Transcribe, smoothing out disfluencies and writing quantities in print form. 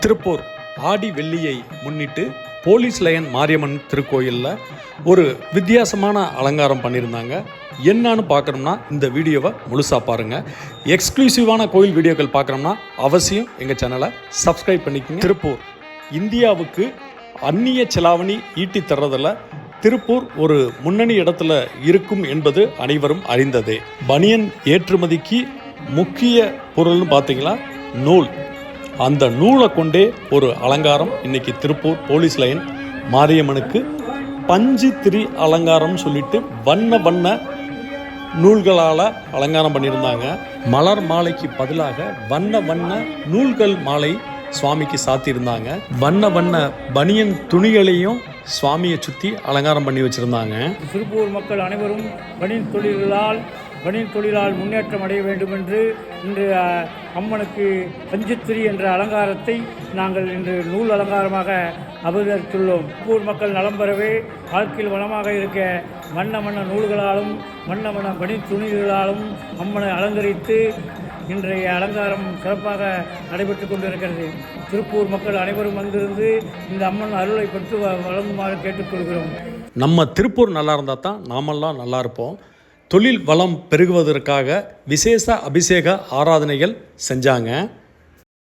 திருப்பூர் ஆடி வெள்ளியை முன்னிட்டு police line Mariamman திருக்கோயிலில் ஒரு வித்தியாசமான அலங்காரம் பண்ணியிருந்தாங்க. என்னன்னு பார்க்கணும்னா இந்த வீடியோவை முழுசாக பாருங்கள். எக்ஸ்க்ளூசிவான கோயில் வீடியோக்கள் பார்க்கணும்னா அவசியம் எங்கள் சேனலை சப்ஸ்கிரைப் பண்ணிக்கோங்க. திருப்பூர் இந்தியாவுக்கு அந்நிய செலாவணி ஈட்டி தர்றதில் திருப்பூர் ஒரு முன்னணி இடத்துல இருக்கும் என்பது அனைவரும் அறிந்ததே. பனியன் ஏற்றுமதிக்கு முக்கிய பொருள்னு பார்த்தீங்களா நூல். அந்த நூலை கொண்டே ஒரு அலங்காரம் இன்னைக்கு திருப்பூர் போலீஸ் லைன் மாரியம்மனுக்கு பஞ்சு திரி அலங்காரம் சொல்லிட்டு வண்ண வண்ண நூல்களால் அலங்காரம் பண்ணியிருந்தாங்க. மலர் மாலைக்கு பதிலாக வண்ண வண்ண நூல்கள் மாலை சுவாமிக்கு சாத்தியிருந்தாங்க. வண்ண வண்ண பனியன் துணிகளையும் சுவாமியை சுற்றி அலங்காரம் பண்ணி வச்சுருந்தாங்க. திருப்பூர் மக்கள் அனைவரும் பனியன் தொழிலால் முன்னேற்றம் அடைய வேண்டும் என்று இன்று அம்மனுக்கு பஞ்சுத்திரி என்ற அலங்காரத்தை நாங்கள் இன்று நூல் அலங்காரமாக அபகரித்துள்ளோம். திருப்பூர் மக்கள் நலம் பெறவே வாழ்க்கையில் வளமாக இருக்க வண்ண வண்ண நூல்களாலும் வண்ண வண்ண பனியன் துணிகளாலும் அம்மனை அலங்கரித்து இன்றைய அலங்காரம் சிறப்பாக நடைபெற்று கொண்டிருக்கிறது. திருப்பூர் மக்கள் அனைவரும் வந்திருந்து இந்த அம்மன் அருளை பெற்று வழங்குமாறு கேட்டுக்கொள்கிறோம். நம்ம திருப்பூர் நல்லா இருந்தால் தான் நாமெல்லாம் நல்லா இருப்போம். தொழில் வளம் பெருகுவதற்காக விசேஷ அபிஷேக ஆராதனைகள் செஞ்சாங்க.